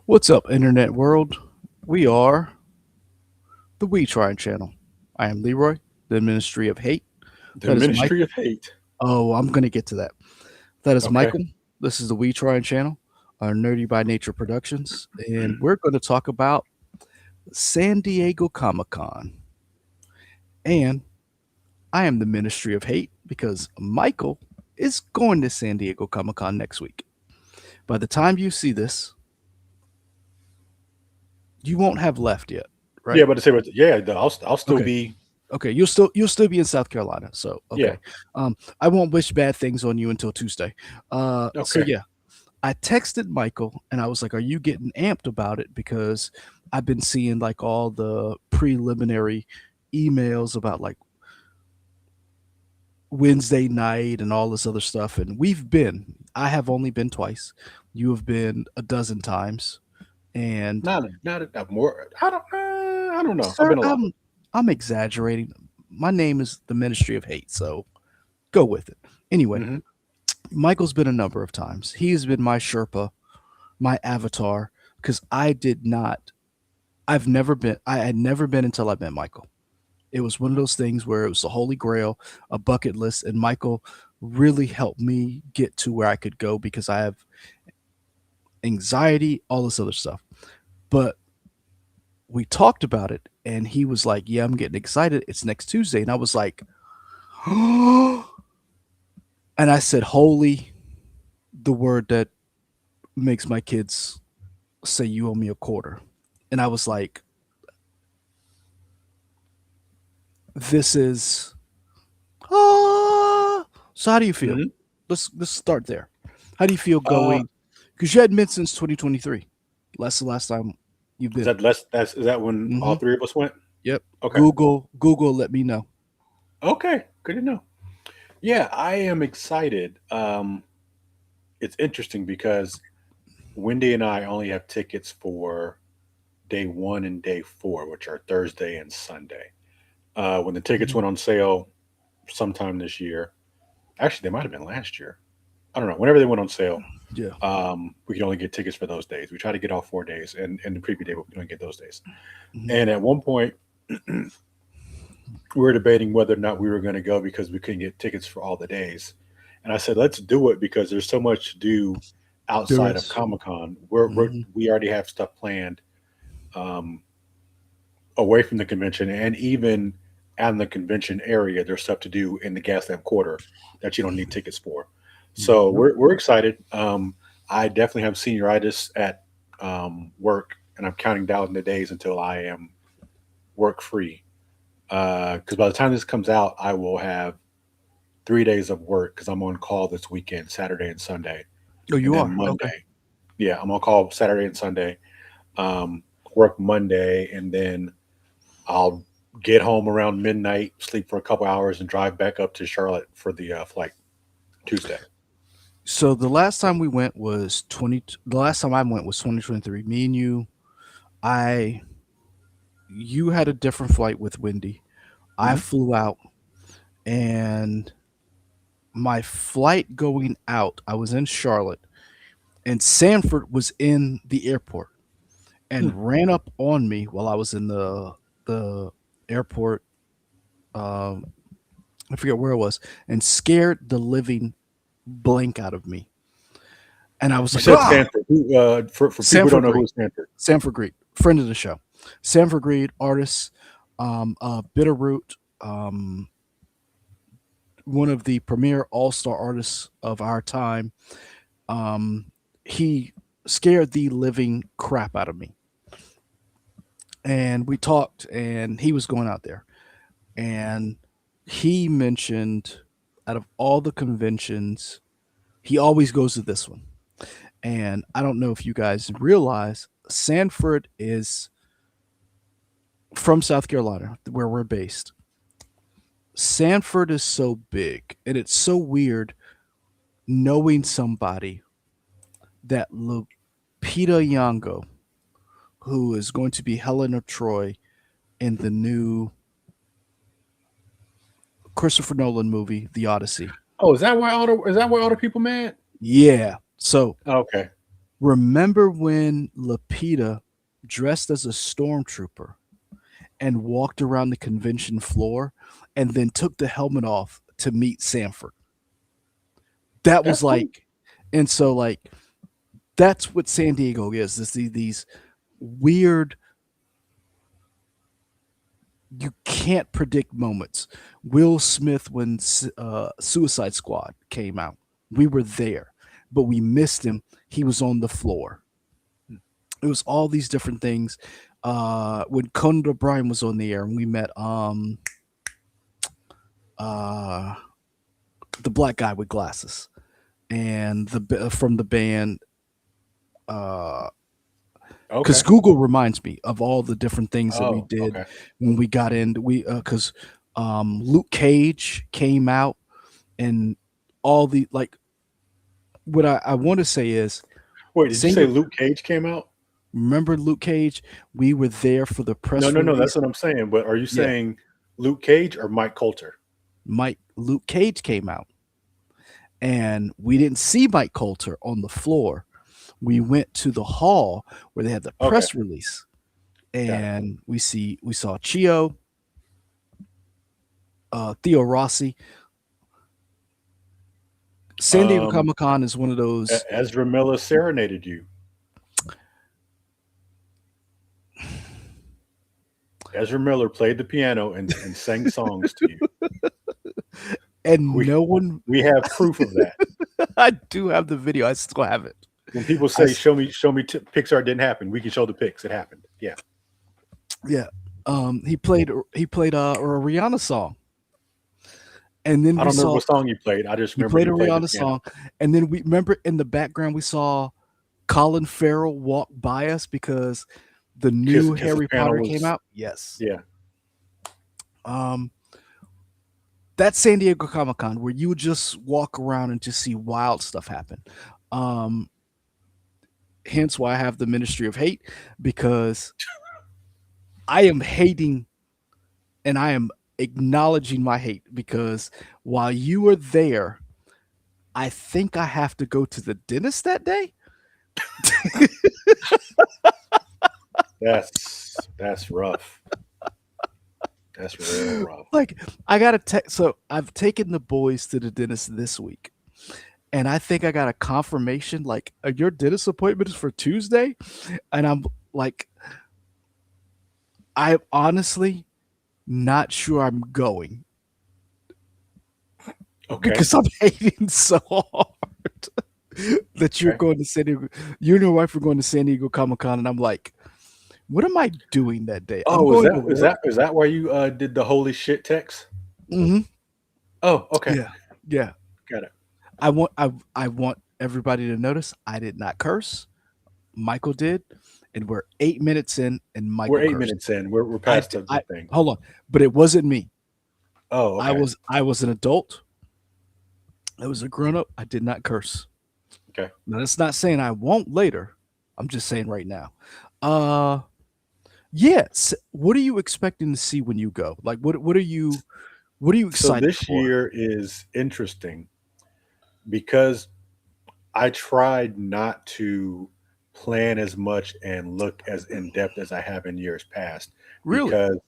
What's up, internet world? We are the We Trying channel. I am Leroy, the Ministry of Hate. The That is Mike. Ministry of Hate. Oh, I'm gonna get to that. That is Okay. Michael. This is the We Trying channel, our Nerdy by Nature Productions, and we're going to talk about San Diego Comic Con. And I am the Ministry of Hate because Michael is going to San Diego Comic Con next week. By the time you see this, you won't have left yet, Yeah, right? but to say, yeah, I'll still Okay. be. Okay, you'll still be in South Carolina. So Yeah. okay, I won't wish bad things on you until Tuesday. So Okay. yeah, I texted Michael and I was like, "Are you getting amped about it?" Because I've been seeing like all the preliminary emails about like Wednesday night and all this other stuff, and we've been. I have only been twice. You have been a dozen times, and Not more. I don't know. I've sir, been a lot. I'm exaggerating. My name is the Ministry of Hate, so go with it. Anyway, Hmm. Michael's been a number of times. He has been my Sherpa, my avatar, because I did not. I've never been. I had never been until I met Michael. It was one of those things where it was a holy grail, a bucket list, and Michael really helped me get to where I could go because I have anxiety, all this other stuff. But we talked about it, and he was like, "Yeah, I'm getting excited. It's next Tuesday," and I was like, and I said, "Holy," the word that makes my kids say you owe me a quarter. And I was like, this is so how do you feel? Hmm. Let's start there. How do you feel Uh, going? Because you hadn't been since 2023. That's the last time you've is been. that less? Is that when all Mm-hmm. three of us went? Yep. Okay. Google let me know. Okay. Good to know. Yeah, I am excited. It's interesting because Wendy and I only have tickets for day one and day four, which are Thursday and Sunday. When the tickets Mhm. went on sale sometime this year, actually, they might have been last year. I don't know. Whenever they went on sale, Yeah. we could only get tickets for those days. We try to get all 4 days, and the preview day, but we don't get those days. Mhm. And at one point, we were debating whether or not we were going to go because we couldn't get tickets for all the days. And I said, let's do it because there's so much to do There outside of is. Comic Con. Mm-hmm. We already have stuff planned um, away from the convention, and even in the convention area, there's stuff to do in the Gaslamp Quarter that you don't need tickets for. So Mm-hmm. we're excited. I definitely have senioritis at work, and I'm counting down the days until I am work free. Because by the time this comes out, I will have 3 days of work because I'm on call this weekend, Saturday and Sunday, Oh, and you then are okay. Monday. Yeah, I'm on call Saturday and Sunday. Work Monday, and then I'll get home around midnight, sleep for a couple hours, and drive back up to Charlotte for the flight Tuesday. So the last time we went was 20. The last time I went was 2023. Me and you. I You had a different flight with Wendy. I Hmm. flew out, and my flight going out, I was in Charlotte, and Sanford was in the airport Hmm. and ran up on me while I was in the airport. Um, I forget where it was, and scared the living blank out of me. And I was You like, said ah, Stanford. For people who don't Sanford know who Greed, is Stanford. Sanford Greed, friend of the show, Sanford Greed, artist, Bitterroot, one of the premier all star artists of our time. Um, he scared the living crap out of me. And we talked, and he was going out there. And he mentioned out of all the conventions, he always goes to this one. And I don't know if you guys realize, Sanford is from South Carolina, where we're based. Sanford is so big, and it's so weird knowing somebody that Lupita Nyong'o, who is going to be Helena Troy in the new Christopher Nolan movie, The Odyssey. Oh, is that why all the people mad? Yeah. So Okay. Remember when Lapita dressed as a stormtrooper and walked around the convention floor and then took the helmet off to meet Sanford? That was That's cool. like, and so like that's what San Diego is. These weird, you can't predict moments. Will Smith when Suicide Squad came out, we were there, but we missed him. He was on the floor. It was all these different things. When Conan O'Brien was on the air, and we met uh, the black guy with glasses and from the band. Because Okay. Google reminds me of all the different things that we Oh, did okay. when we got in. We because Luke Cage came out and all the like. What I want to say is, Wait, did you say Sandy, Luke Cage came out? remember Luke Cage? We were there for the No, press no, no. That's release. what I'm saying. But are you Yeah, saying Luke Cage or Mike Coulter? Luke Cage came out, and we didn't see Mike Coulter on the floor. We went to the hall where they had the Okay, press release, got it. and we saw Chio, Theo Rossi. San Diego Um, Comic Con is one of those. Ezra Miller serenaded you. Ezra Miller played the piano and sang songs to you. And We no one, we have proof of that. I do have the video. I still have it. When people I say show me Pixar didn't happen, we can show the pics. It happened. Yeah. Yeah. He played a Rihanna song, and then I we don't remember saw what song you played. I just he remember played he a played the Rihanna piano. song, and then we remember in the background we saw Colin Farrell walk by us because the new Because his Harry piano Potter came was out. Yes. yeah. Um, that's San Diego Comic Con where you would just walk around and just see wild stuff happen. Um, hence why I have the Ministry of Hate, because I am hating and I am acknowledging my hate because while you were there, I think I have to go to the dentist that day. That's rough. That's real rough. Like I got to so I've taken the boys to the dentist this week. And I think I got a confirmation like your dentist appointment is for Tuesday, and I'm like, I'm honestly not sure I'm going Okay. because I'm hating so hard that you're Okay. going to San Diego. You and your wife are going to San Diego Comic Con, and I'm like, what am I doing that day? I'm Oh, going to work. is that why you did the holy shit text? Hmm. Oh, okay. Yeah, yeah. Got it. I want everybody to notice I did not curse. Michael did, and we're 8 minutes in, and We're Michael eight cursed. minutes in. We're I, past the I thing. hold on, but it wasn't me. Oh, I okay. was I was an adult. I was a grown up. I did not curse. Okay. Now that's not saying I won't later. I'm just saying right now. Uh, yes. What are you expecting to see when you go? Like, what are you So excited this for? year is interesting because I tried not to plan as much and look as in depth as I have in years past Really? because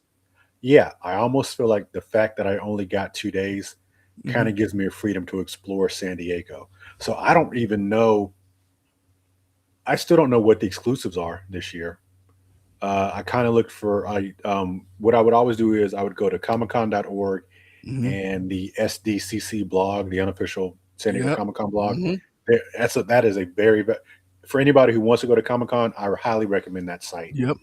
yeah, I almost feel like the fact that I only got 2 days kind Hmm. of gives me a freedom to explore San Diego. So I don't even know. I still don't know what the exclusives are this year. I kind of looked for what I would always do is I would go to comiccon.org Hmm. and the SDCC blog, the unofficial San Diego Yep. Comic Con blog. Hmm. That is a very for anybody who wants to go to Comic Con, I highly recommend that site Yep.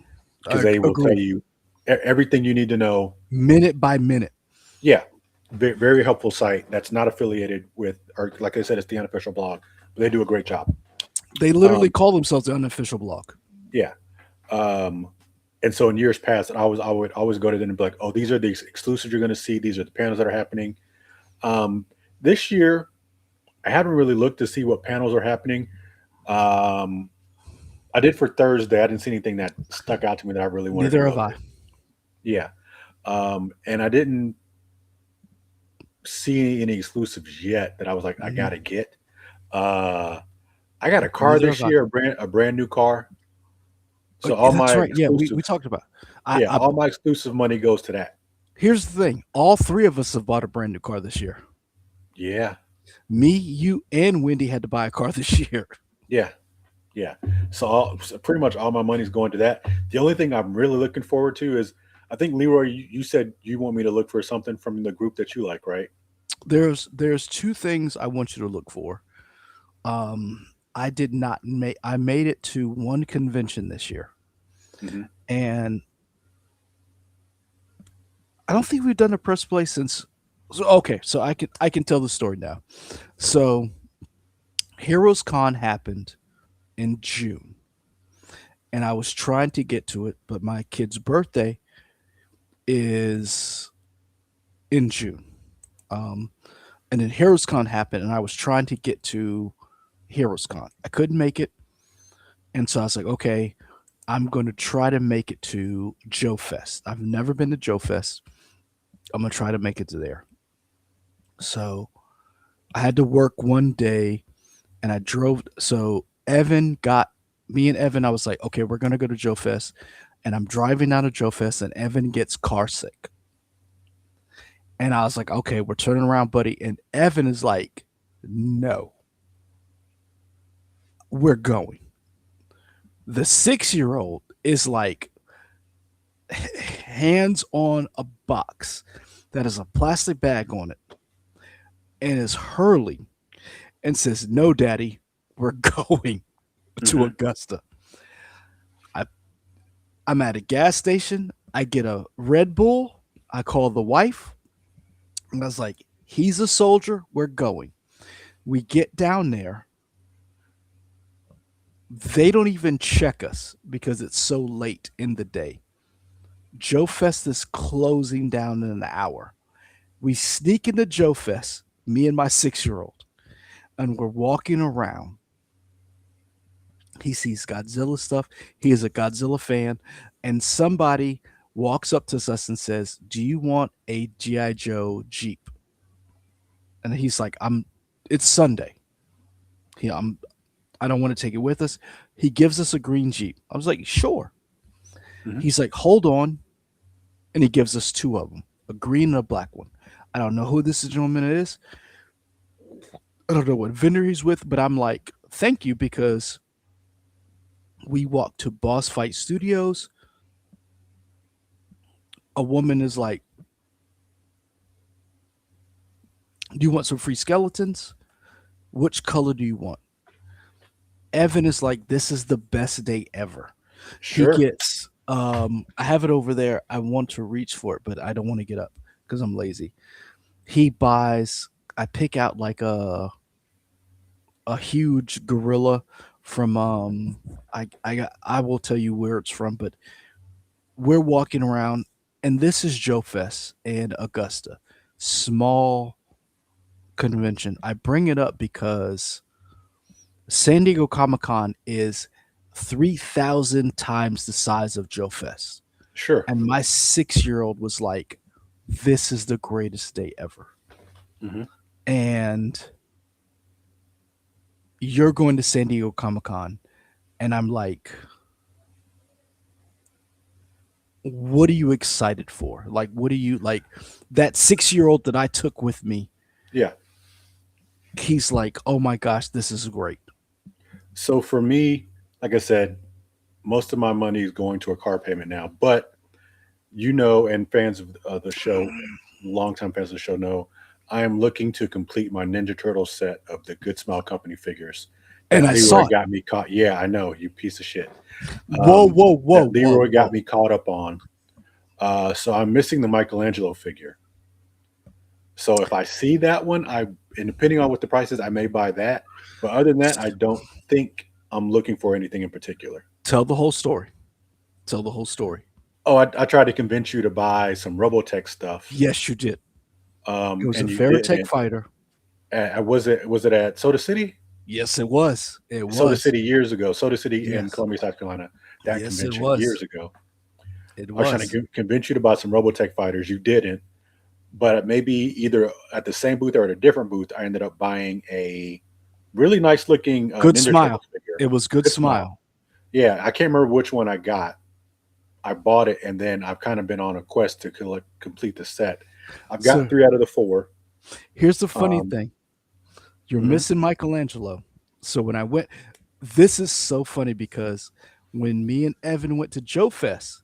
because they will tell Agree. you everything you need to know. Minute by minute. Yeah, very helpful site that's not affiliated with, or like I said, it's the unofficial blog. But they do a great job. They literally Um, call themselves the unofficial blog. yeah. Um, and so in years past, I would always go to them and be like, "Oh, these are the exclusives you're going to see. These are the panels that are happening." Um, this year, I haven't really looked to see what panels are happening. Um, I did for Thursday. I didn't see anything that stuck out to me that I really wanted to Neither have go I. to. Yeah, and I didn't see any exclusives yet that I was like, I Mhm. gotta get. Uh, I got a car Neither this have I. year, a brand new car. Oh, So yeah, all that's my right. Yeah, we exclusive, talked about. yeah, I all my exclusive money goes to that. Here's the thing: all three of us have bought a brand new car this year. Yeah, Me, you, and Wendy had to buy a car this year. yeah, yeah. So pretty much all my money's going to that. The only thing I'm really looking forward to is I think Leroy, you said you want me to look for something from the group that you like, right? There's two things I want you to look for. I did not make. I made it to one convention this year, Hmm. and I don't think we've done a press play since. So, okay, so I can tell the story now. So Heroes Con happened in June, and I was trying to get to it, but my kid's birthday is in June. Um, and then Heroes Con happened, and I was trying to get to Heroes Con. I couldn't make it, and so I was like, okay, I'm going to try to make it to Joe Fest. I've never been to Joe Fest. I'm going to try to make it to there. So I had to work one day, and I drove. So Evan got me and Evan. I was like, okay, we're going to go to Joe Fest, and I'm driving out of Joe Fest, and Evan gets car sick. And I was like, okay, we're turning around, buddy. And Evan is like, no, we're going. The 6 year old is like hands on a box that has a plastic bag on it and is hurling and says, no, daddy, we're going to Hmm. Augusta. I, I'm at a gas station. I get a Red Bull. I call the wife. And I was like, he's a soldier. We're going. We get down there. They don't even check us because it's so late in the day. Joe Fest is closing down in an hour. We sneak into Joe Fest, me and my 6 year old, and we're walking around. He sees Godzilla stuff. He is a Godzilla fan. And somebody walks up to us and says, do you want a G.I. Joe Jeep? And he's like, it's Sunday. I'm I don't want to take it with us. He gives us a green Jeep. I was like, sure. Hmm. He's like, hold on. And he gives us two of them, a green and a black one. I don't know who this gentleman is. I don't know what vendor he's with, but I'm like, thank you, because we walked to Boss Fight Studios. A woman is like, do you want some free skeletons? Which color do you want? Evan is like, this is the best day ever. He Sure. gets, I have it over there. I want to reach for it, but I don't want to get up because I'm lazy. He buys, I pick out like a huge gorilla from I will tell you where it's from, but we're walking around, and this is Joe Fest in Augusta. Small convention. I bring it up because San Diego Comic Con is 3,000 times the size of Joe Fest. Sure. And my 6 year old was like, this is the greatest day ever. Hmm. And you're going to San Diego Comic Con. And I'm like, what are you excited for? Like, what are you like? That 6 year old that I took with me, Yeah. he's like, oh my gosh, this is great. So for me, like I said, most of my money is going to a car payment now. But and fans of the show, longtime fans of the show know, I am looking to complete my Ninja Turtle set of the Good Smile Company figures And that I Leroy saw it. got me caught. Yeah, I know, you piece of shit. Whoa, whoa, whoa, That whoa, Leroy got whoa. me caught up on. So I'm missing the Michelangelo figure. So if I see that one, and depending on what the price is, I may buy that. But other than that, I don't think I'm looking for anything in particular. Tell the whole story. Tell the whole story. Oh, I tried to convince you to buy some Robotech stuff, Yes, you did. It was a and you Veritech didn't. fighter. Was it at Soda City? Yes, it was. It Soda was. City years ago. Soda City in Yes. Columbia, South Carolina. That Yes, it convention years was. ago. It I was trying to was. convince you to buy some Robotech fighters. You didn't. But maybe either at the same booth or at a different booth, I ended up buying a Really nice looking Good Ninja smile. Turtles figure. It was good Good smile. smile. Yeah, I can't remember which one I got. I bought it, and then I've kind of been on a quest to complete the set. I've got So three out of the four. here's the funny Um, thing. You're mhm. missing Michelangelo. So when I went, this is so funny because when me and Evan went to Joe Fest,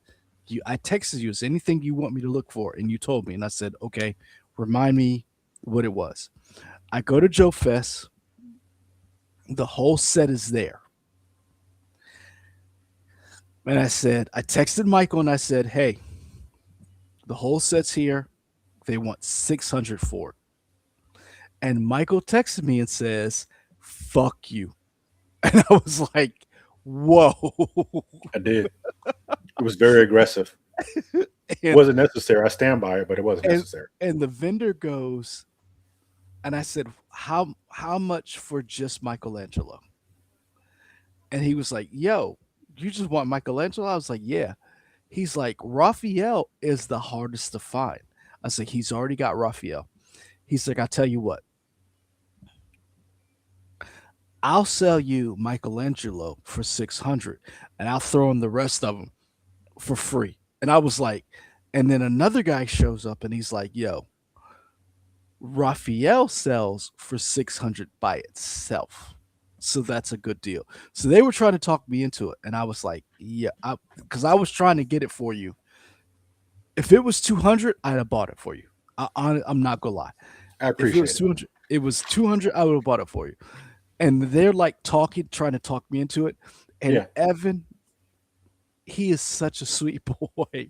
I texted you, is anything you want me to look for? And you told me, and I said, okay, remind me what it was. I go to Joe Fest, the whole set is there. And I texted Michael and I said, hey, the whole set's here. They want 600 for it. And Michael texted me and says, fuck you. And I was like, whoa. I did. It was very aggressive. It and, wasn't necessary. I stand by it, but it wasn't and necessary. and the vendor goes, and I said, how much for just Michelangelo? And he was like, yo, you just want Michelangelo? I was like, yeah. He's like, Raphael is the hardest to find. I was like, he's already got Raphael. He's like, I'll tell you what, I'll sell you Michelangelo for 600 and I'll throw in the rest of them for free. And I was like, and then another guy shows up and he's like, yo, Raphael sells for 600 by itself. So that's a good deal. So they were trying to talk me into it. And I was like, yeah, because I was trying to get it for you. If it was 200, I'd have bought it for you. I'm not going to lie. I If it was appreciate it. 200, it was 200, I would have bought it for you. And they're like talking, trying to talk me into it. And Yeah, Evan, he is such a sweet boy.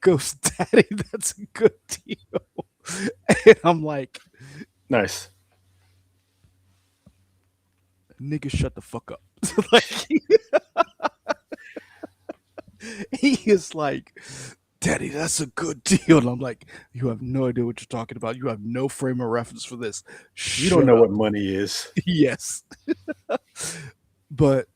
Goes, Daddy, that's a good deal. And I'm like, nice. nigga, shut the fuck up. Like he is like, Daddy, that's a good deal. And I'm like, you have no idea what you're talking about. You have no frame of reference for this. You don't Shut know up. what money is. Yes. But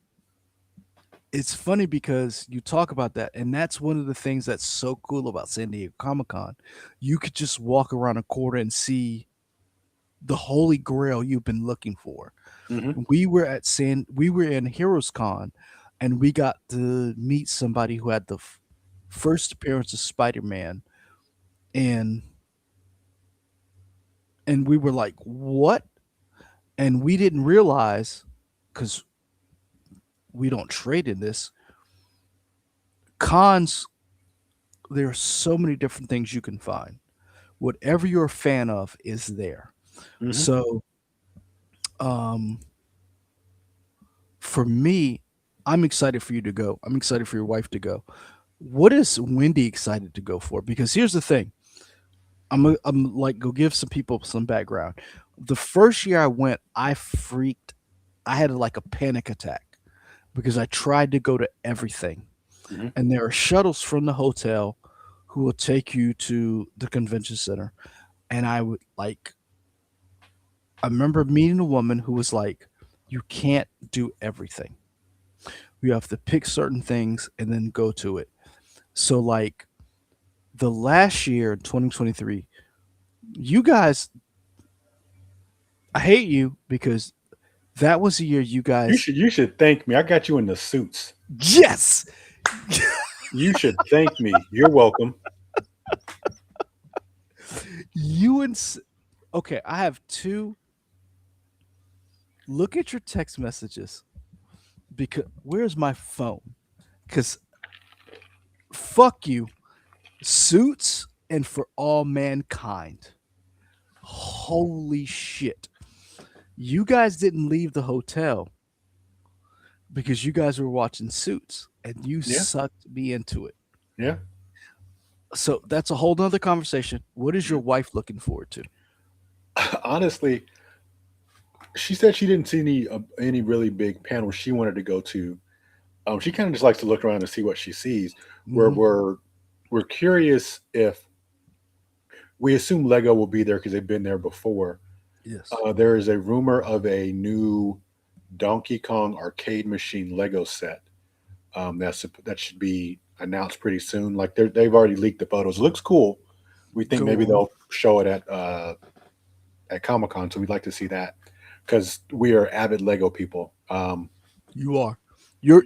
it's funny because you talk about that, and that's one of the things that's so cool about San Diego Comic Con. You could just walk around a corner and see the holy grail you've been looking for. Hmm. We were in Heroes Con, and we got to meet somebody who had the first appearance of Spider-Man, and we were like, what? And we didn't realize, because we don't trade in this cons, there are so many different things you can find. Whatever you're a fan of is there. Hmm. So um for me, I'm excited for you to go. I'm excited for your wife to go. What is Wendy excited to go for? Because here's the thing. I'm like, go give some people some background. The first year I went, I freaked. I had like a panic attack because I tried to go to everything. Hmm. And there are shuttles from the hotel who will take you to the convention center. And I would like, I remember meeting a woman who was like, you can't do everything. You have to pick certain things and then go to it. So, like, the last year, 2023, you guys, I hate you because that was the year you You guys, should thank me. I got you in the suits. yes, You should thank me. You're welcome. you and, okay, I have two. Look at your text messages because where's my phone? Because fuck you, suits and for all mankind. Holy shit. You guys didn't leave the hotel because you guys were watching Suits and you Yeah, sucked me into it. yeah. So that's a whole nother conversation. What is your wife looking forward to? Honestly, she said she didn't see any really big panels she wanted to go to. She kind of just likes to look around and see what she sees. Where Hmm. we're curious if we assume Lego will be there because they've been there before. Yes. There is a rumor of a new Donkey Kong arcade machine Lego set that should be announced pretty soon. Like they've already leaked the photos. It looks cool. We think maybe Cool. they'll show it at Comic Con, so we'd like to see that. because we are avid Lego people. You are. You're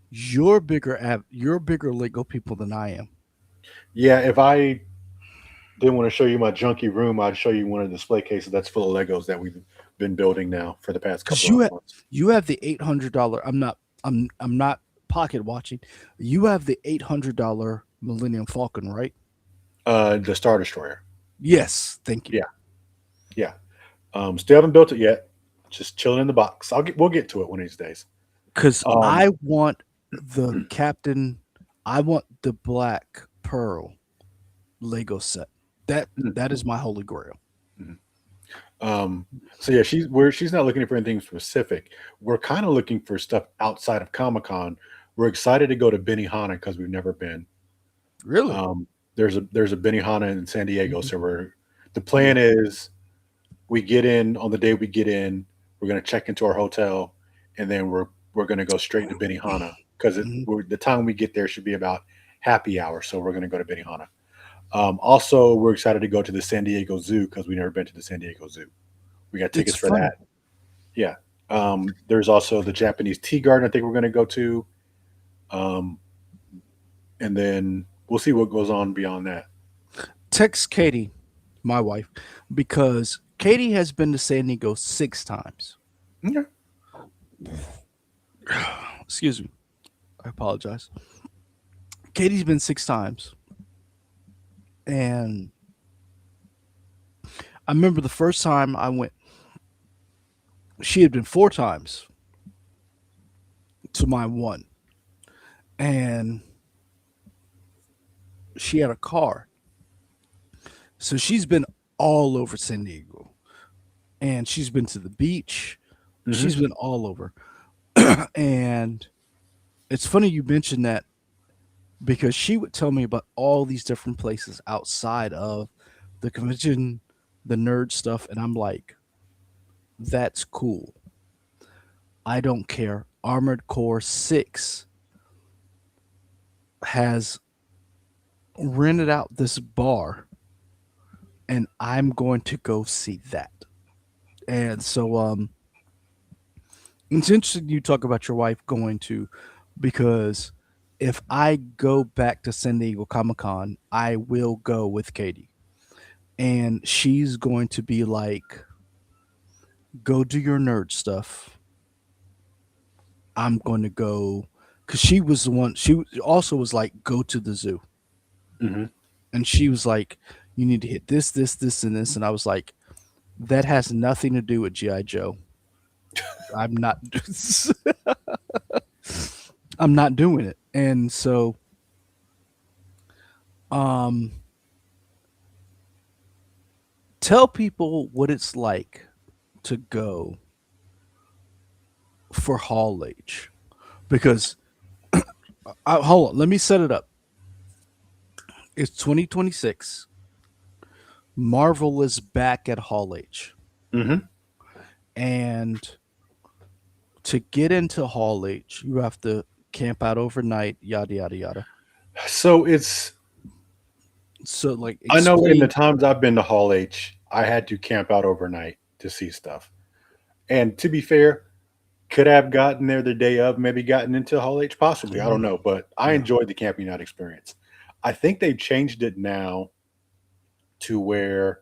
you're bigger Lego people than I am. Yeah, if I didn't want to show you my junky room, I'd show you one of the display cases that's full of Legos that we've been building now for the past Because couple of months. you have the $800. I'm not pocket watching. You have the $800 Millennium Falcon, right? The Star Destroyer. Yes, thank you. Yeah, yeah. Still haven't built it yet. Just chilling in the box. We'll get to it one of these days. Because Um, I want the Captain. I want the Black Pearl Lego set. That is my holy grail. mhm. Um, so yeah, she's not looking for anything specific. We're kind of looking for stuff outside of Comic Con. We're excited to go to Benihana because we've never been. Really? Um, there's a Benihana in San Diego, Mhm. so the Yeah. plan is we get in on the day we get in. We're gonna check into our hotel, and then we're gonna go straight to Benihana because Mhm. the time we get there should be about happy hour. So we're gonna go to Benihana. Also, we're excited to go to the San Diego Zoo because we've never been to the San Diego Zoo. We got It's tickets for funny. that. Yeah. There's also the Japanese tea garden. I think we're going to go to, um, and then we'll see what goes on beyond that. Text Katie, my wife, because Katie has been to San Diego 6 times. Okay. Excuse me. I apologize. Katie's been 6 times. And I remember the first time I went, she had been 4 times to my one. And she had a car. So she's been all over San Diego. And she's been to the beach. Hmm. She's been all over. And it's funny you mentioned that because she would tell me about all these different places outside of the convention, the nerd stuff. And I'm like, that's cool. I don't care. Armored Core 6 has rented out this bar and I'm going to go see that. And so it's interesting you talk about your wife going to because if I go back to San Diego Comic Con, I will go with Katie. And she's going to be like, go do your nerd stuff. I'm going to go because she was the one. Also was like, go to the zoo, Hmm. and she was like, you need to hit this, this, this, and this. And I was like, that has nothing to do with GI Joe. I'm not. I'm not doing it. And so, um, tell people what it's like to go for Hall H because hold on, let me set it up. It's 2026. Marvel is back at Hall H. Hmm. And to get into Hall H, you have to camp out overnight, yada, yada, yada. So it's So, like, I know in the explain. times I've been to Hall H, I had to camp out overnight to see stuff. And to be fair, could I have gotten there the day of, maybe gotten into Hall H, possibly. I don't Mhm. know, but I Yeah. enjoyed the camping out experience. I think they've changed it now to where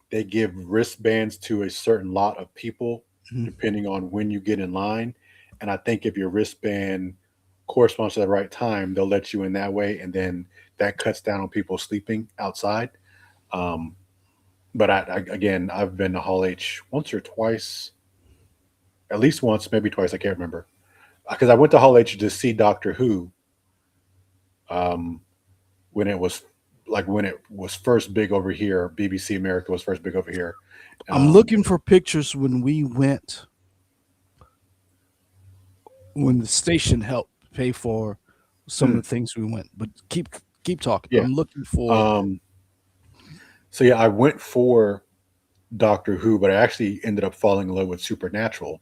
they give wristbands to a certain lot of people Mhm. depending on when you get in line. And I think if your wristband corresponds to the right time, they'll let you in that way. And then that cuts down on people sleeping outside. Um, but again, I've been to Hall H once or twice, at least once, maybe twice. I can't remember because I went to Hall H to see Doctor Who um, when it was when it was first big over here. BBC America was first big over here. I'm Um, looking for pictures when we went, when the station helped pay for some of hmm, the things we went. But keep talking. yeah. I'm looking for. Um, so yeah, I went for Doctor Who, but I actually ended up falling in love with Supernatural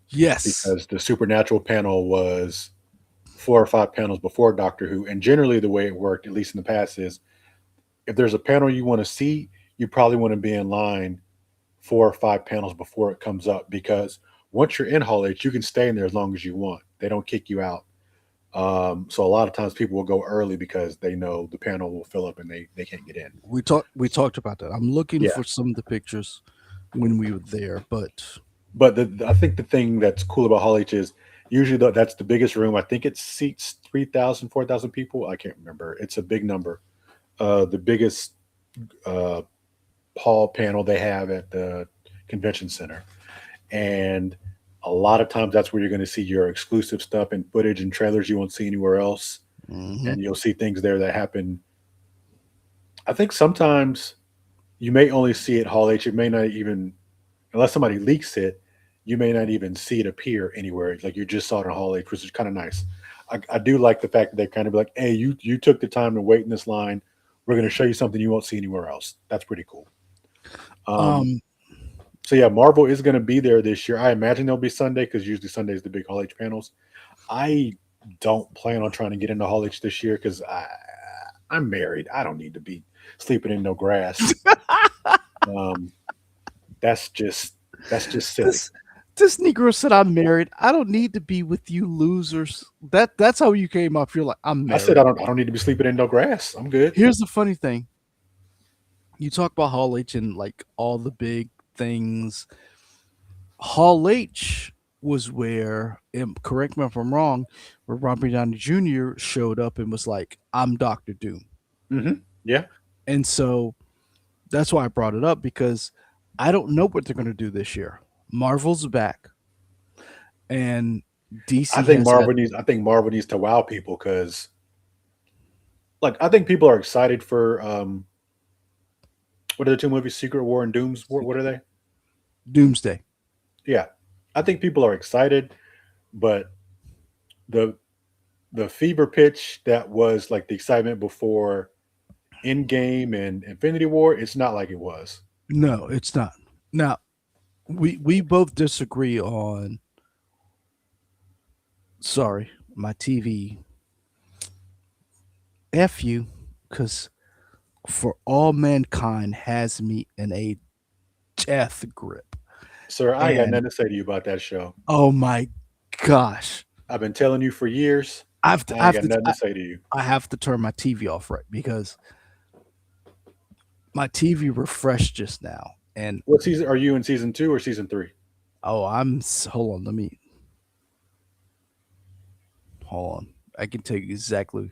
Yes. because the Supernatural panel was 4 or 5 panels before Doctor Who. And generally, the way it worked, at least in the past, is if there's a panel you want to see, you probably want to be in line 4 or 5 panels before it comes up because once you're in Hall H, you can stay in there as long as you want. They don't kick you out. So a lot of times people will go early because they know the panel will fill up and they can't get in. We talked about that. I'm looking Yeah. for some of the pictures when we were there, but But I think the thing that's cool about Hall H is usually that's the biggest room. I think it seats 3,000, 4,000 people. I can't remember. It's a big number. The biggest uh, hall panel they have at the convention center. And a lot of times that's where you're going to see your exclusive stuff and footage and trailers you won't see anywhere else. mhm. And you'll see things there that happen. I think sometimes you may only see it Hall H. It may not even, unless somebody leaks it, you may not even see it appear anywhere. Like you just saw it in Hall H, which is kind of nice. I do like the fact that they kind of be like, hey, you took the time to wait in this line. We're going to show you something you won't see anywhere else. That's pretty cool. Um, um so yeah, Marvel is going to be there this year. I imagine they'll be Sunday because usually Sunday is the big Hall H panels. I don't plan on trying to get into Hall H this year because I'm married. I don't need to be sleeping in no grass. Um, that's just silly. this this Negro said I'm married. I don't need to be with you losers. That's how you came up. You're like, I'm I said married. I don't need to be sleeping in no grass. I'm good. Here's the funny thing. You talk about Hall H and like all the big things. Hall H was where, and correct me if I'm wrong, where Robert Downey Jr. showed up and was like, I'm Doctor Doom. Yeah. And so that's why I brought it up because I don't know what they're going to do this year. Marvel's back, and DC has had. I think Marvel needs to wow people because like I think people are excited for what are the two movies? Secret War and Dooms War. What are they? Doomsday. Yeah. I think people are excited, but the the fever pitch that was like the excitement before Endgame and Infinity War, it's not like it was. No, it's not. Now, we both disagree on. Sorry, my TV. F you, because For All Mankind has me in a death grip. Sir, I got And nothing to say to you about that show. oh my gosh, I've been telling you for years. I have to, I I ain't have got to, nothing to say to you. I have to turn my TV off right because my TV refreshed just now, and What season are you in? Season 2 or season 3? oh, hold on, let me hold on. I can tell you exactly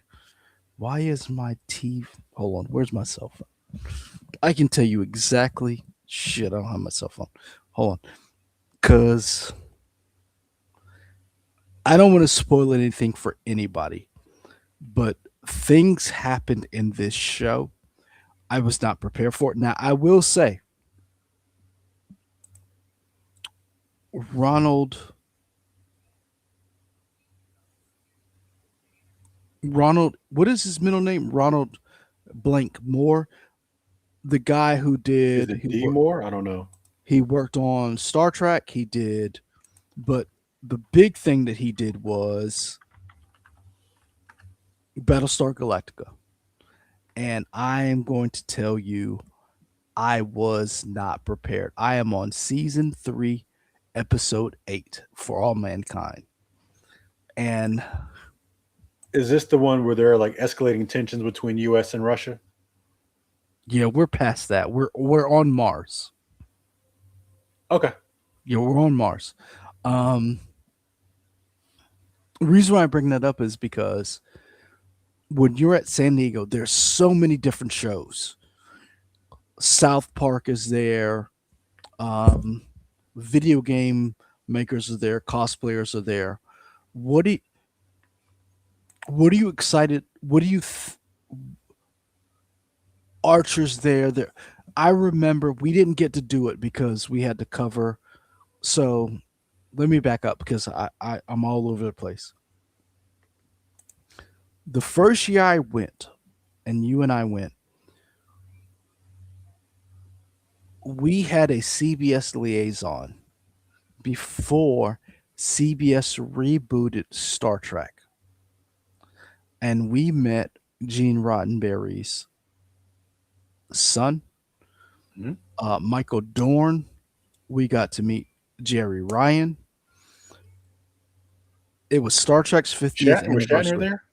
why is my TV. Hold on, where's my cell phone? I can tell you exactly. Shit, I don't have my cell phone. Hold on, cause I don't want to spoil anything for anybody, but things happened in this show. I was not prepared for it. Now, I will say, Ronald, what is his middle name? Ronald Blank Moore, the guy who Is did, it D Moore? I don't know. he worked on Star Trek. He did, but the big thing that he did was Battlestar Galactica. And I am going to tell you, I was not prepared. I am on season 3, episode 8 for All Mankind. And Is this the one where there are like escalating tensions between US and Russia? yeah, we're past that. We're on Mars. Okay. Yeah, we're on Mars. Um the reason why I bring that up is because when you're at San Diego, there's so many different shows. South Park is there, um, video game makers are there, cosplayers are there. What do you, what are you excited? What do you Archers there? There, I remember we didn't get to do it because we had to cover. So let me back up because I'm all over the place. The first year I went, and you and I went, we had a CBS liaison before CBS rebooted Star Trek, and we met Gene Roddenberry's son, Mhm. Michael Dorn. We got to meet Jerry Ryan. It was Star Trek's 50th Shatner was Shatner anniversary. there.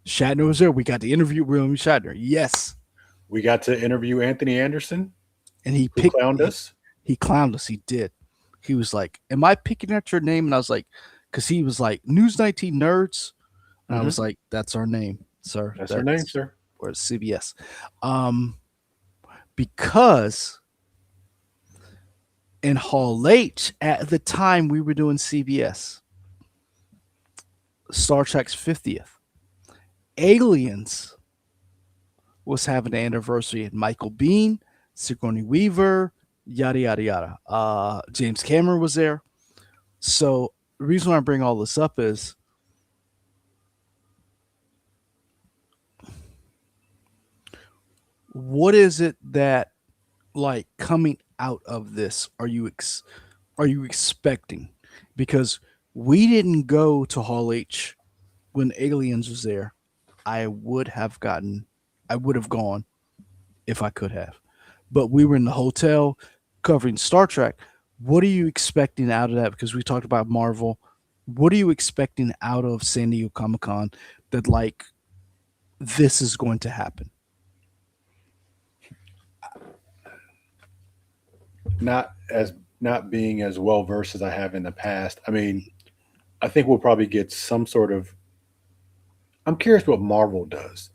Shatner was there. We got to interview William Shatner. Yes. We got to interview Anthony Anderson, And he who picked, clowned us. he clowned us. He did. He was like, "Am I picking at your name?" And I was like, because he was like, News 19 Nerds. And I Hmm. was like, "That's our name, sir. That's her name, That's sir. or CBS." Um, because in Hall H at the time we were doing CBS, Star Trek's 50th, Aliens was having an anniversary, and Michael Bean, Sigourney Weaver, yada yada yada. James Cameron was there. So the reason why I bring all this up is what is it that like coming out of this are you expecting? Because we didn't go to Hall H when Aliens was there. I would have gotten I would have gone if I could have. But we were in the hotel covering Star Trek. What are you expecting out of that? Because we talked about Marvel. What are you expecting out of San Diego Comic Con that like this is going to happen? Not as not being as well versed as I have in the past. I mean, I think we'll probably get some sort of. I'm curious what Marvel does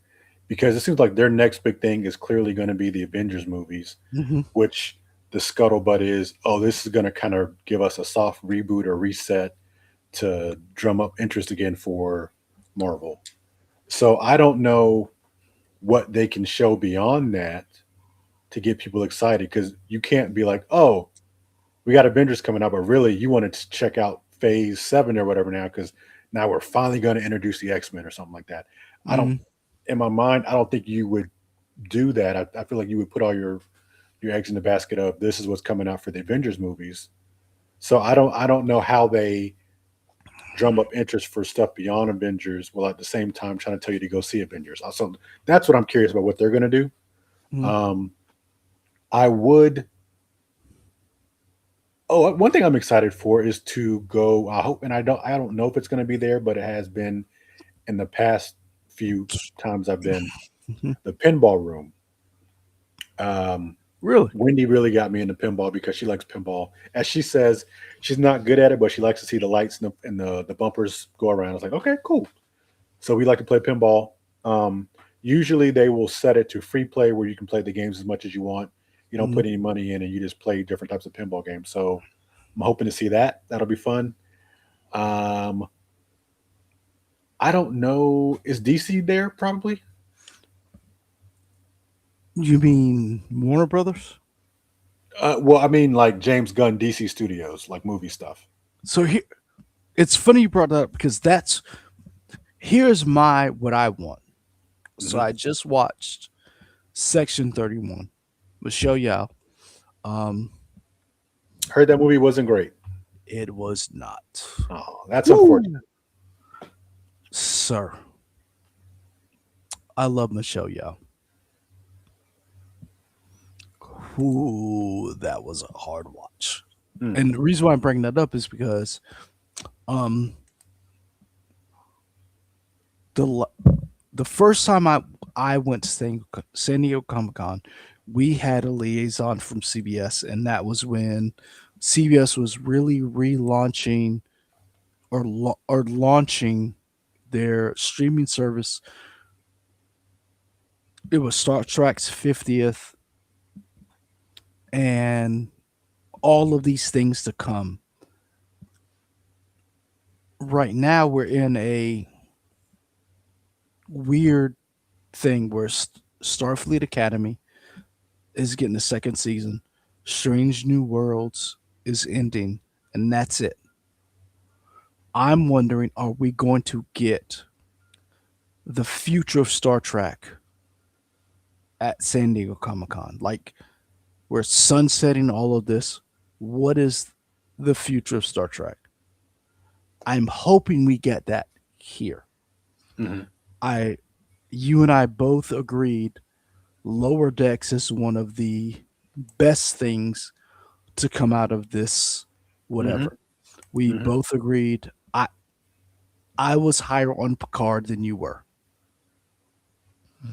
because it seems like their next big thing is clearly going to be the Avengers movies, Hmm. which the scuttlebutt is, oh, this is going to kind of give us a soft reboot or reset to drum up interest again for Marvel. So I don't know what they can show beyond that to get people excited because you can't be like, oh, we got Avengers coming out, but really you wanted to check out Phase 7 or whatever now because now we're finally going to introduce the X-Men or something like that. I don't, Hmm. in my mind, I don't think you would do that. I feel like you would put all your eggs in the basket of this is what's coming out for the Avengers movies. So I don't know how they drum up interest for stuff beyond Avengers while at the same time trying to tell you to go see Avengers. So that's what I'm curious about what they're going to do. Hmm. Um, I would. Oh, one thing I'm excited for is to go. I hope, and I don't know if it's going to be there, but it has been in the past few times I've been the pinball room. Um, Really? Wendy really got me into pinball because she likes pinball. As she says, she's not good at it, but she likes to see the lights and the bumpers go around. I was like, okay, cool. So we like to play pinball. Um, Usually they will set it to free play where you can play the games as much as you want. You don't Hmm. put any money in and you just play different types of pinball games. So I'm hoping to see that. That'll be fun. Um, I don't know. Is DC there? Probably. You mean Warner Brothers? Well, I mean, like James Gunn, DC Studios, like movie stuff. So here, it's funny you brought that up because that's here's my what I want. So Hmm. I just watched Section 31, Michelle Yao. Um, Heard that movie wasn't great. it was not. Oh, that's unfortunate. Woo! Sir, I love Michelle Yao. Ooh, that was a hard watch. Mm. And the reason why I'm bringing that up is because um, the the first time I went to San Diego Comic Con, we had a liaison from CBS, and that was when CBS was really relaunching or launching their streaming service. It was Star Trek's 50th and all of these things to come. Right now, we're in a weird thing where Starfleet Academy is getting the second season. Strange New Worlds is ending, and that's it. I'm wondering, are we going to get the future of Star Trek at San Diego Comic Con? Like, we're sunsetting all of this. What is the future of Star Trek? I'm hoping we get that here. Hmm. I, you and I both agreed Lower Decks is one of the best things to come out of this Hmm. whatever. We Hmm. both agreed. I was higher on Picard than you were.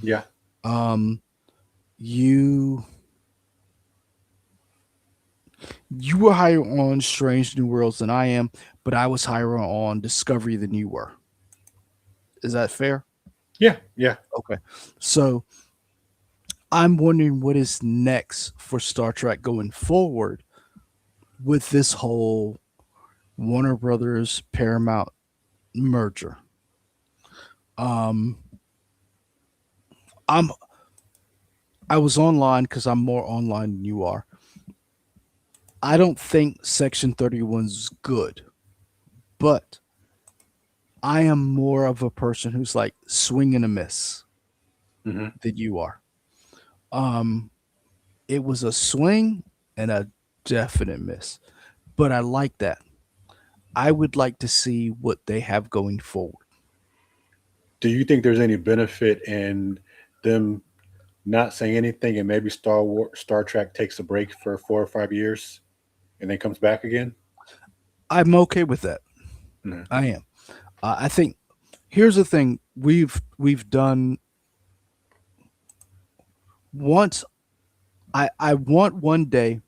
Yeah. Um, you you were higher on Strange New Worlds than I am, but I was higher on Discovery than you were. Is that fair? Yeah. Yeah. Okay. So I'm wondering what is next for Star Trek going forward with this whole Warner Brothers Paramount merger. Um, I'm I was online because I'm more online than you are. I don't think Section 31's good, but I am more of a person who's like swing and a miss Hmm. than you are. Um, it was a swing and a definite miss, but I like that. I would like to see what they have going forward. Do you think there's any benefit in them not saying anything and maybe Star Trek takes a break for 4 or 5 years and then comes back again? I'm okay with that. Mhm. I am. I think here's the thing: we've done once. I want one day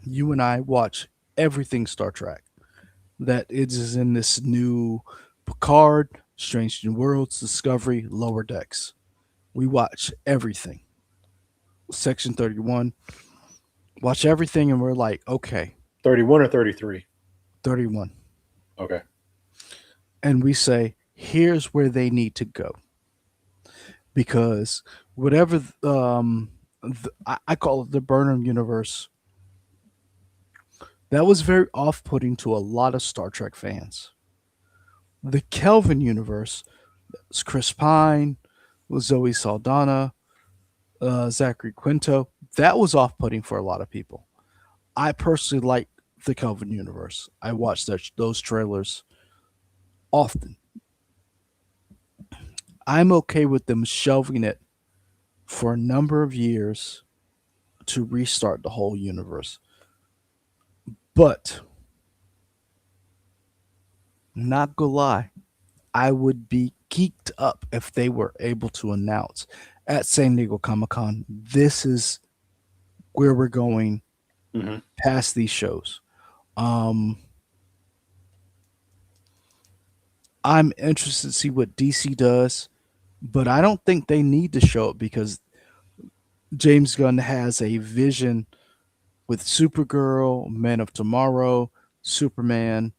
you and I watch everything Star Trek that it is in this new Picard, Strange New Worlds, Discovery, Lower Decks. We watch everything. Section 31. Watch everything and we're like, okay, 31 or 33? 31. Okay. And we say, here's where they need to go. Because whatever I call it the Burnham universe, that was very off-putting to a lot of Star Trek fans. The Kelvin universe was Chris Pine, was Zoe Saldana, Zachary Quinto. That was off-putting for a lot of people. I personally like the Kelvin universe. I watch those trailers often. I'm okay with them shelving it for a number of years to restart the whole universe. But not gonna lie, I would be geeked up if they were able to announce at San Diego Comic Con, this is where we're going Hmm. past these shows. Um, I'm interested to see what DC does, but I don't think they need to show it because James Gunn has a vision with Supergirl, Man of Tomorrow, Superman.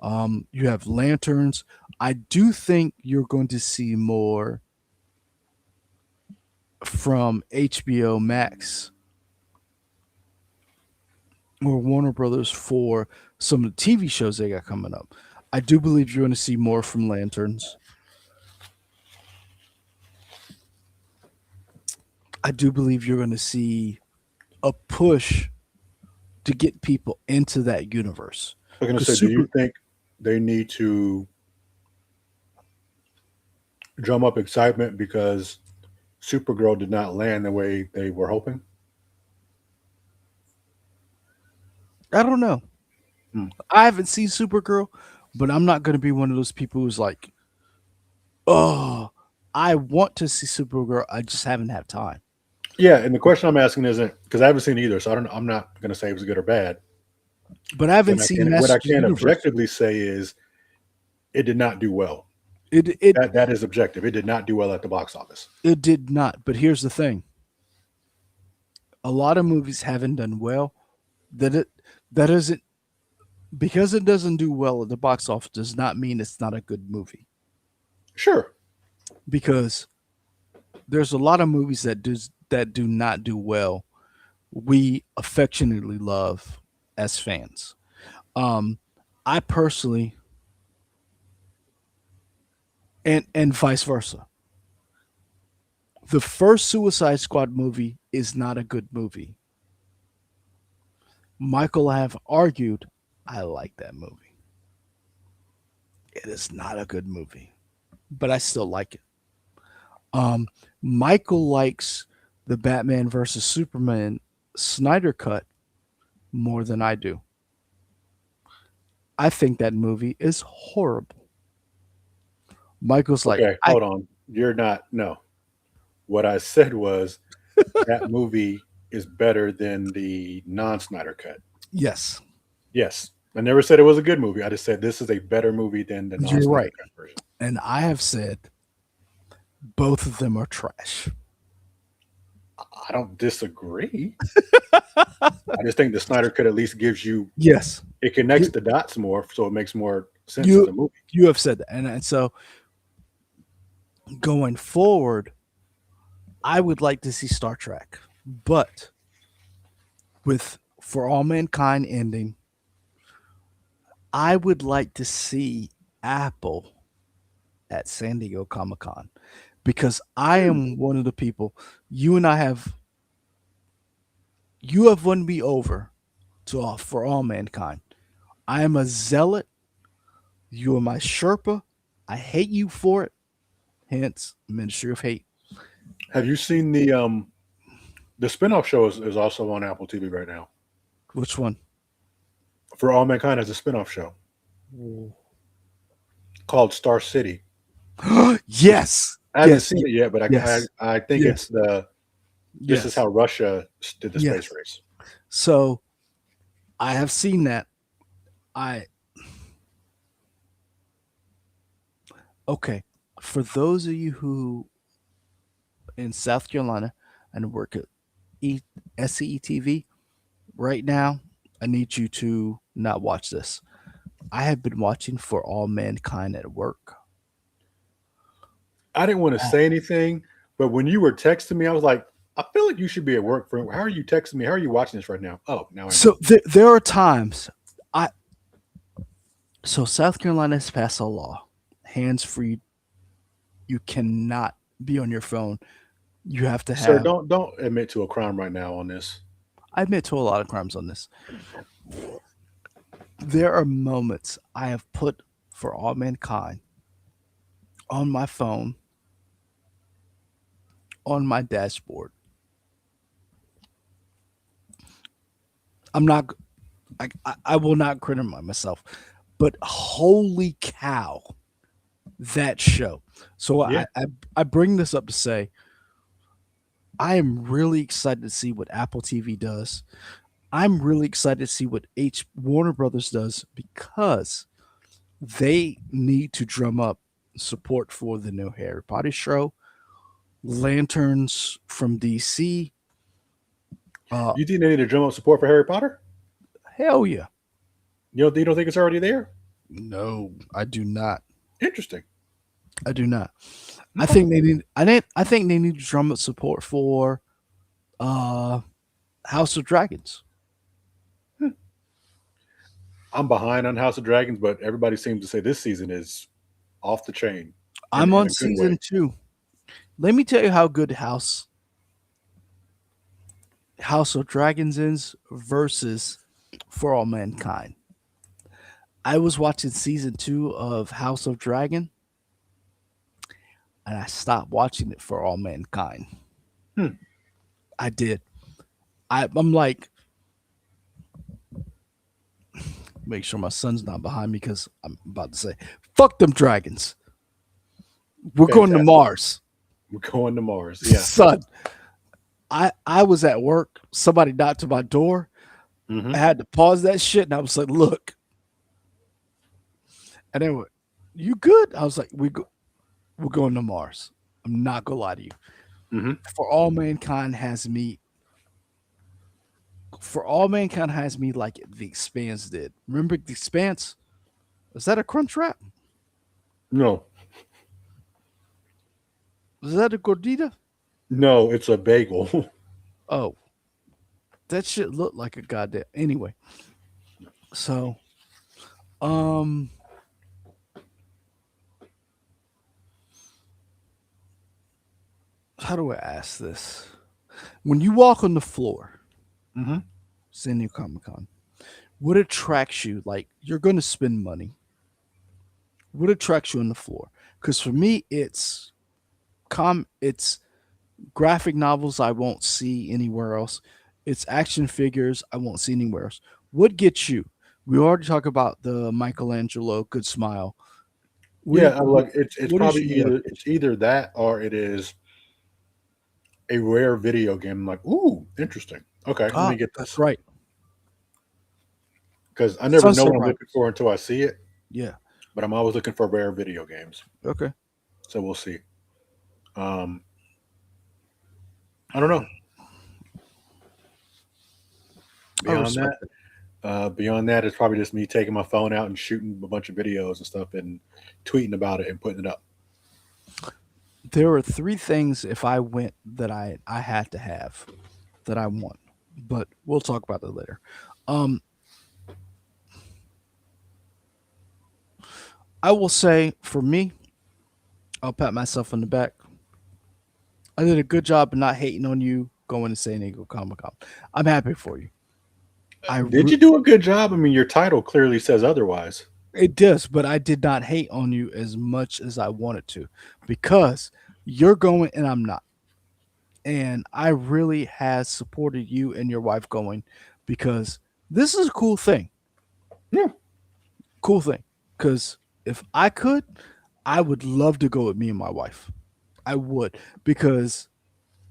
You have Lanterns. I do think you're going to see more from HBO Max or Warner Brothers for some of the TV shows they got coming up. I do believe you're going to see more from Lanterns. I do believe you're going to see a push to get people into that universe. I was going to Because say, do you Super, think they need to drum up excitement because Supergirl did not land the way they were hoping? I don't know. Hmm. I haven't seen Supergirl, but I'm not going to be one of those people who's like, oh, I want to see Supergirl. I just haven't had time. Yeah, and the question I'm asking isn't because I haven't seen either, so I don't. I'm not going to say it was good or bad. But I haven't seen What I Master can Universe. objectively say is it did not do well. It it That is objective. It did not do well at the box office. it did not. But here's the thing: a lot of movies haven't done well. That it that isn't because it doesn't do well at the box office does not mean it's not a good movie. Sure. Because there's a lot of movies that do not do well. We affectionately love as fans. Um, I personally and vice versa. The first Suicide Squad movie is not a good movie. Michael I have argued I like that movie. It is not a good movie, but I still like it. Um, Michael likes the Batman versus Superman Snyder cut more than I do. I think that movie is horrible. Michael's like, Okay, I hold on. You're not. No. What I said was that movie is better than the non-Snyder cut. yes, Yes. I never said it was a good movie. I just said this is a better movie than the you're non-Snyder right. cut version. And I have said both of them are trash. I don't disagree. I just think the Snyder cut at least gives you Yes, it connects you the dots more, so it makes more sense as you a movie. you have said that, and so going forward, I would like to see Star Trek, but with For All Mankind ending, I would like to see Apple at San Diego Comic Con because I Hmm. am one of the people. You and I have you have won me over to For All Mankind. I am a zealot. You are my Sherpa. I hate you for it. Hence, Ministry of Hate. Have you seen the spinoff show is also on Apple TV right now. Which one? For All Mankind has a spinoff show called Star City. Yes, I haven't yes, seen it yet, but yes, I think yes, it's the this is yes, how Russia did the space yes. race. So I have seen that. I okay. For those of you who in South Carolina and work at SCETV right now, I need you to not watch this. I have been watching For All Mankind at work. I didn't want to Oh, say anything, but when you were texting me, I was like, I feel like you should be at work. For how are you texting me? How are you watching this right now? Oh, now I know. so there are times I so South Carolina has passed a law, hands free. You cannot be on your phone. You have to Sir, have. don't admit to a crime right now on this. I admit to a lot of crimes on this. There are moments I have put For All Mankind on my phone, on my dashboard. I'm not. I will not criticize myself, but holy cow, that show. So Yeah. I bring this up to say I am really excited to see what Apple TV does. I'm really excited to see what H Warner Brothers does because they need to drum up support for the new Harry Potter show, Lanterns from DC. Uh, You think they need to drum up support for Harry Potter? hell yeah. You don't think it's already there? No, I do not. Interesting. I do not. I Okay. think they need. I think they need to drum up support for uh House of Dragons. Hmm. I'm behind on House of Dragons, but everybody seems to say this season is off the chain I'm in on a good way. season 2. Let me tell you how good House of Dragons is versus For All Mankind. I was watching season 2 of House of Dragon and I stopped watching it For All Mankind. Hmm. I did. I'm like, make sure my son's not behind me because I'm about to say, fuck them dragons. We're going to Fantastic. Mars. We're going to Mars. Yeah. Son, I was at work. Somebody knocked to my door. I Hmm. had to pause that shit and I was like, look. And they were, you good? I was like, we're going to Mars. I'm not gonna lie to you. Hmm. For All Mankind has me For All Mankind has me like The Expanse did. Remember The Expanse? Was that a crunch wrap? No, Was that a gordita? no, it's a bagel. Oh, that shit looked like a goddamn. Anyway, so um, how do I ask this? When you walk on the floor, Hmm. San Diego Comic Con, what attracts you? Like you're going to spend money. What attracts you on the floor? Because for me, it's graphic novels I won't see anywhere else. It's action figures. I won't see anywhere else. What gets you? We already talked about the Michelangelo Good Smile. What do Yeah, you, I like it's what is probably your either that or it is a rare video game. I'm like, ooh, interesting. Okay, let me get that's this right. because I never know Sunset what I'm looking Riders. for until I see it. Yeah. But I'm always looking for rare video games, Okay. so we'll see. Um, I don't know. I Beyond respect that, it. it's probably just me taking my phone out and shooting a bunch of videos and stuff and tweeting about it and putting it up. There are three things if I went that I had to have that I want, but we'll talk about that later. Um, I will say for me, I'll pat myself on the back. I did a good job of not hating on you going to San Diego Comic Con. I'm happy for you. Did you do a good job? I mean, your title clearly says otherwise. It does, but I did not hate on you as much as I wanted to because you're going and I'm not. And I really has supported you and your wife going because this is a cool thing. Yeah. Cool thing. Because if I could, I would love to go with me and my wife. I would because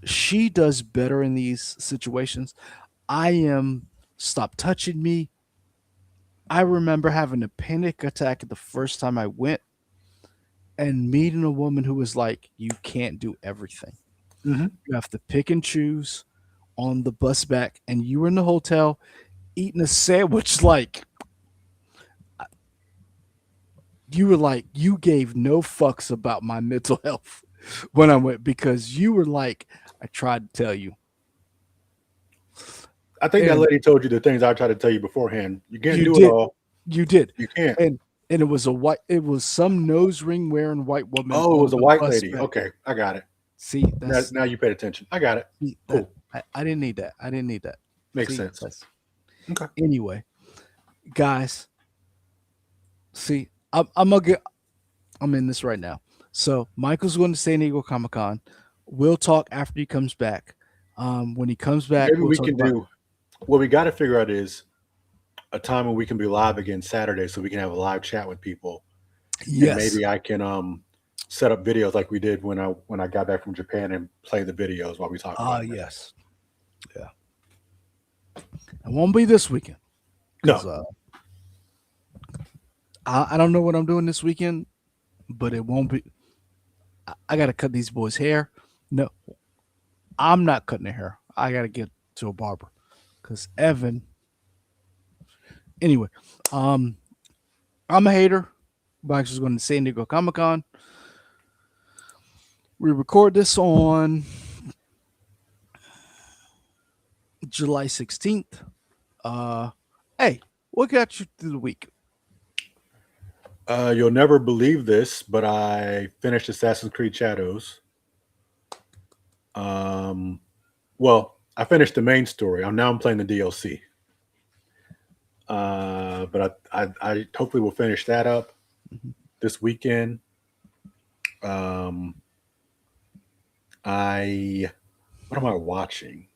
she does better in these situations. I am stop touching me. I remember having a panic attack the first time I went and meeting a woman who was like, "You can't do everything. Hmm. You have to pick and choose on the bus back." And you were in the hotel eating a sandwich, like you were like you gave no fucks about my mental health when I went because you were like, "I tried to tell you," I think that and lady told you the things I tried to tell you beforehand. You can't you do it did, all. you did, You can't. and it was some nose ring wearing white woman Oh, it on was a the white bus lady. back. Okay, I got it. See, Now you paid attention. I got it. that Cool. I didn't need that. I didn't need that. Makes See, sense. that's Okay. anyway, guys. See, I'm gonna get. I'm in this right now. So Michael's going to San Diego Comic Con. We'll talk after he comes back. When he comes back, Maybe we'll we talk can about do what we got to figure out is a time when we can be live again Saturday, so we can have a live chat with people, and yes. maybe I can set up videos like we did when I got back from Japan and play the videos while we talk about it. Yes. Yeah. It won't be this weekend because No, I don't know what I'm doing this weekend, but it won't be. I got to cut these boys' hair. No, I'm not cutting their hair. I got to get to a barber because Evan. Anyway, um, I'm a hater. Bikes is going to San Diego Comic Con. We record this on July 16th. Uh, hey, what got you through the week? you'll never believe this, but I finished Assassin's Creed Shadows. Um, well, I finished the main story. I'm playing the DLC. But I hopefully will finish that up Mhm. this weekend. Um, I what am I watching?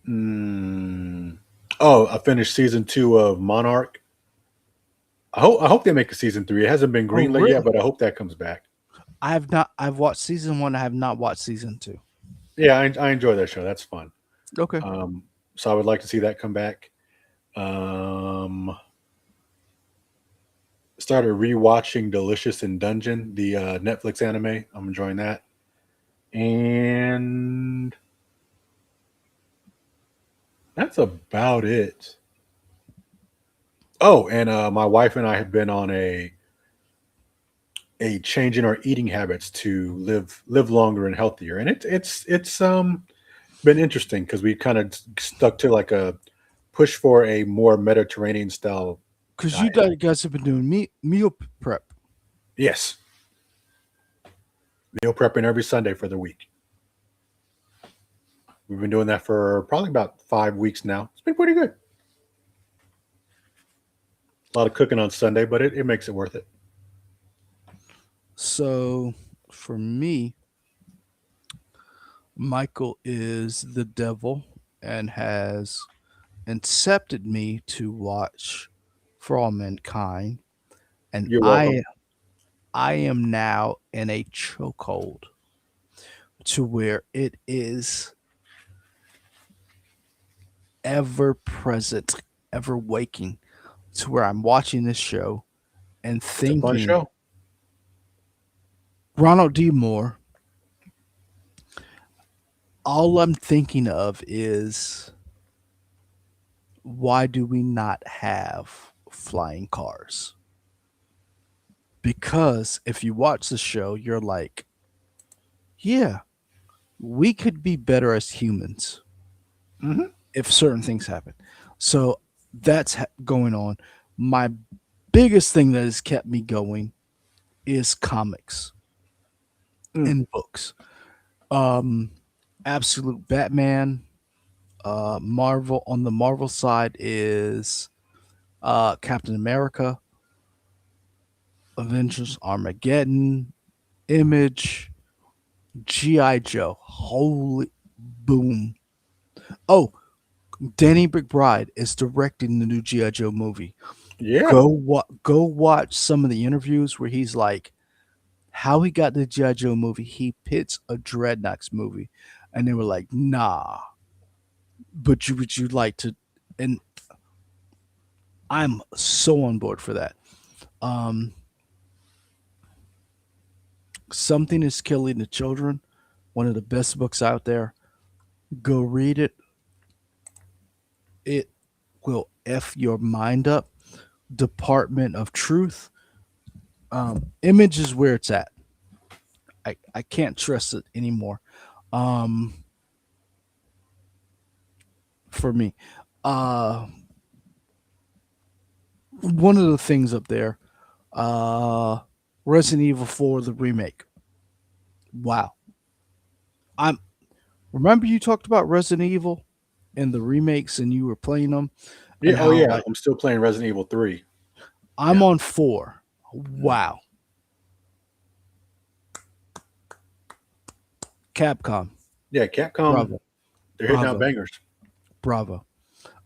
Mm, oh, I finished season 2 of Monarch. I hope they make a season 3. It hasn't been Oh, greenlit yet, really? but I hope that comes back. I have not. I've watched season one. I have not watched season two. Yeah, I enjoy that show. That's fun. Okay. Um, so I would like to see that come back. Um, Started rewatching Delicious in Dungeon, the Netflix anime. I'm enjoying that, and that's about it. Oh, and my wife and I have been on a change in our eating habits to live longer and healthier, and it's been interesting because we kind of stuck to like a push for a more Mediterranean style Because you diet. guys have been doing meal prep. Yes, meal prepping every Sunday for the week. We've been doing that for probably about 5 weeks now. It's been pretty good. A lot of cooking on Sunday, but it makes it worth it. So for me, Michael is the devil and has incepted me to watch For All Mankind, and You're welcome. I am now in a chokehold to where it is ever present, ever waking, to where I'm watching this show and It's a fun thinking show. Ronald D. Moore. All I'm thinking of is why do we not have flying cars? Because if you watch the show, you're like, yeah, we could be better as humans Hmm. if certain things happen. So that's going on. My biggest thing that has kept me going is comics Mm. and books. Um, Absolute Batman. Marvel on the Marvel side is Captain America, Avengers, Armageddon, Image, GI Joe. Holy boom! Oh, Danny McBride is directing the new GI Joe movie. Yeah. Go watch some of the interviews where he's like, how he got the GI Joe movie. He pits a Dreadnoks movie, and they were like, nah, but you would you like to? And I'm so on board for that. Um, Something is killing the children. One of the best books out there. Go read it. It will f your mind up. Department of Truth. Image is where it's at. I can't trust it anymore. Um, for me, uh, one of the things up there, uh, Resident Evil 4, the remake. Wow. I'm remember you talked about Resident Evil and the remakes and you were playing them Yeah. and Oh, how yeah. like I'm still playing Resident Evil 3. I'm Yeah. on 4. Mm. Wow. Capcom. Yeah. Capcom, Bravo. they're hitting out Bravo. bangers. Bravo.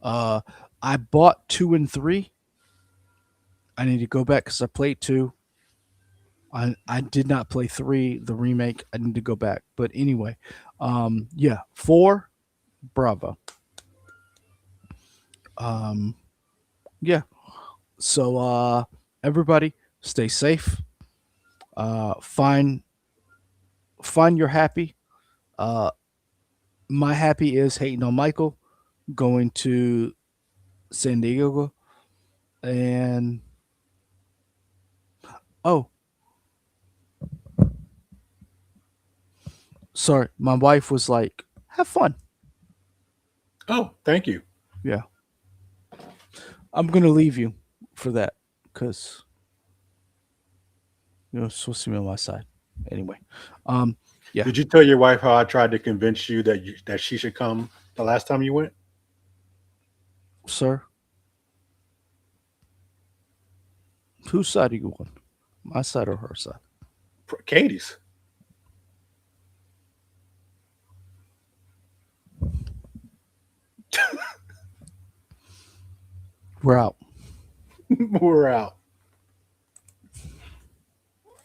Uh I bought 2 and 3. I need to go back cuz I played 2. I did not play 3 the remake. I need to go back. But anyway, yeah, 4 bravo. Um yeah. So everybody stay safe. Find your happy. Uh my happy is hating on Michael, going to San Diego, and oh, sorry, my wife was like, "Have fun." Oh, thank you. Yeah, I'm gonna leave you for that because you're supposed to be on my side. Anyway, um, yeah, Did you tell your wife how I tried to convince you that that she should come the last time you went? sir, whose side are you on? My side or her side? Katie's. We're out. We're out.